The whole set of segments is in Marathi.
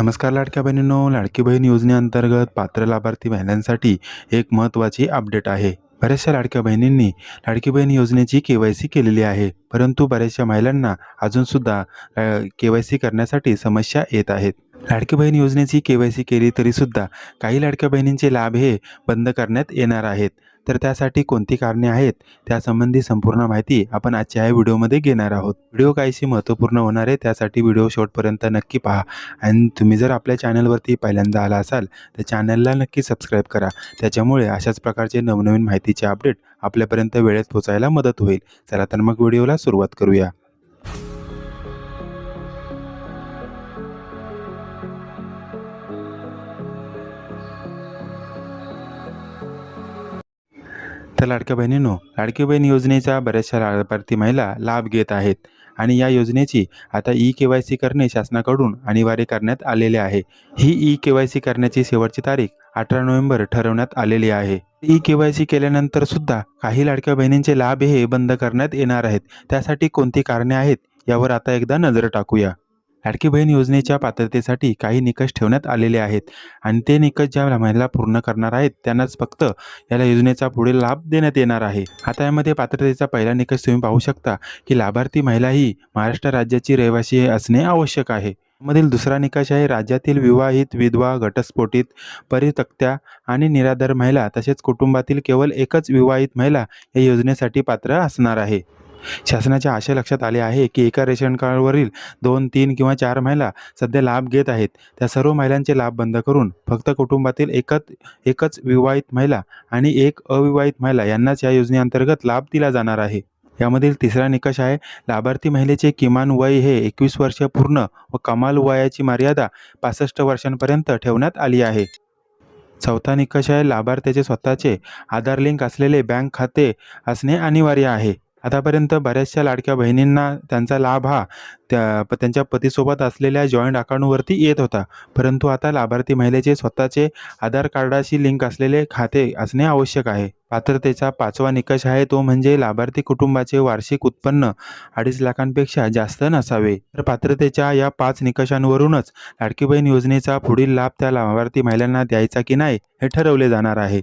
नमस्कार लाडक्या बहिणींनो, लाडकी बहीण योजनेअंतर्गत पात्र लाभार्थी महिलांसाठी एक महत्त्वाची अपडेट आहे. बऱ्याचशा लाडक्या बहिणींनी लाडकी बहीण योजनेची के-वाय-सी केलेली आहे, परंतु बऱ्याचशा महिलांना अजूनसुद्धा के-वाय-सी करण्यासाठी समस्या येत आहेत. लाडकी बहीण योजनेची के-वाय-सी केली तरीसुद्धा काही लाडक्या बहिणींचे लाभ हे बंद करण्यात येणार आहेत. तर त्यासाठी कोणती कारणे आहेत, त्यासंबंधी संपूर्ण माहिती आपण आजच्या या व्हिडिओमध्ये घेणार आहोत. व्हिडिओ काहीशी महत्त्वपूर्ण होणार आहे, त्यासाठी व्हिडिओ शेवटपर्यंत नक्की पहा. आणि तुम्ही जर आपल्या चॅनलवरती पहिल्यांदा आला असाल तर चॅनलला नक्की सबस्क्राईब करा. त्याच्यामुळे अशाच प्रकारचे नवनवीन माहितीचे अपडेट आपल्यापर्यंत वेळेत पोहोचायला मदत होईल. चला तर मग व्हिडिओला सुरुवात करूया. तर लाडक्या बहिणींनो, लाडकी बहीण योजनेचा बऱ्याचशा लाभार्थी महिला लाभ घेत आहेत आणि या योजनेची आता के-वाय-सी करणे शासनाकडून अनिवार्य करण्यात आलेले आहे. ही के-वाय-सी करण्याची शेवटची तारीख 18 नोव्हेंबर ठरवण्यात आलेली आहे. के-वाय-सी केल्यानंतर सुद्धा काही लाडक्या बहिणींचे लाभ हे बंद करण्यात येणार आहेत. त्यासाठी कोणती कारणे आहेत यावर आता एकदा नजर टाकूया. लाडकी बहीण योजनेच्या पात्रतेसाठी काही निकष ठेवण्यात आलेले आहेत आणि ते निकष ज्या महिला पूर्ण करणार आहेत त्यांनाच फक्त याला योजनेचा पुढील लाभ देण्यात येणार आहे. आता यामध्ये पात्रतेचा पहिला निकष तुम्ही पाहू शकता की लाभार्थी महिला ही महाराष्ट्र राज्याची रहिवासी असणे आवश्यक आहे. मधील दुसरा निकष आहे राज्यातील विवाहित, विधवा, घटस्फोटित, परित्यक्त्या आणि निराधार महिला तसेच कुटुंबातील केवळ एकच विवाहित महिला या योजनेसाठी पात्र असणार आहे. शासनाच्या आशय लक्षात आले आहे की एका रेशन कार्डवरील 2, 3 किंवा 4 महिला सध्या लाभ घेत आहेत. त्या सर्व महिलांचे लाभ बंद करून फक्त कुटुंबातील एकच विवाहित महिला आणि एक अविवाहित महिला यांनाच या योजनेअंतर्गत लाभ दिला जाणार आहे. यामधील तिसरा निकष आहे लाभार्थी महिलेचे किमान वय हे 21 वर्ष पूर्ण व कमाल वयाची मर्यादा 65 वर्षांपर्यंत ठेवण्यात आली आहे. चौथा निकष आहे लाभार्थ्याचे स्वतःचे आधार लिंक असलेले बँक खाते असणे अनिवार्य आहे. आतापर्यंत बऱ्याचशा लाडक्या बहिणींना त्यांचा लाभ हा त्यांच्या पतीसोबत असलेल्या जॉईंट अकाउंटवरती येत होता, परंतु आता लाभार्थी महिलेचे स्वतःचे आधार कार्डाशी लिंक असलेले खाते असणे आवश्यक आहे. पात्रतेचा पाचवा निकष आहे तो म्हणजे लाभार्थी कुटुंबाचे वार्षिक उत्पन्न 2.5 लाखांपेक्षा जास्त नसावे. तर पात्रतेच्या या 5 निकषांवरूनच लाडकी बहीण योजनेचा पुढील लाभ त्या लाभार्थी महिलांना द्यायचा की नाही हे ठरवले जाणार आहे.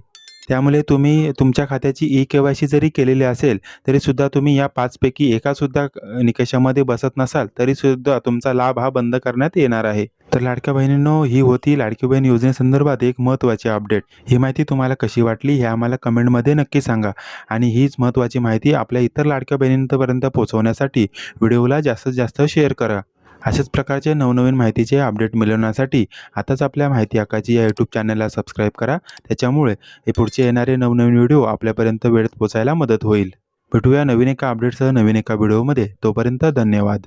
त्यामुळे तुम्ही तुमच्या खात्याची के-वाय-सी जरी केलेली असेल तरीसुद्धा तुम्ही या 5 पैकी एकासुद्धा निकषामध्ये बसत नसाल तरीसुद्धा तुमचा लाभ हा बंद करण्यात येणार आहे. तर लाडक्या बहिणींनो, ही होती लाडकी बहीण योजनेसंदर्भात एक महत्त्वाची अपडेट. ही माहिती तुम्हाला कशी वाटली हे आम्हाला कमेंटमध्ये नक्की सांगा आणि हीच महत्त्वाची माहिती आपल्या इतर लाडक्या बहिणींपर्यंत पोहोचवण्यासाठी व्हिडिओला जास्तीत जास्त शेअर करा. अशाच प्रकारचे नवनवीन माहितीचे अपडेट मिळवण्यासाठी आताच आपल्या माहिती हक्काची या यूट्यूब चॅनलला सबस्क्राईब करा. त्याच्यामुळे हे पुढचे येणारे नवनवीन व्हिडिओ आपल्यापर्यंत वेळेत पोहोचायला मदत होईल. भेटूया नवीन एका अपडेटसह नवीन एका व्हिडिओमध्ये. तोपर्यंत धन्यवाद.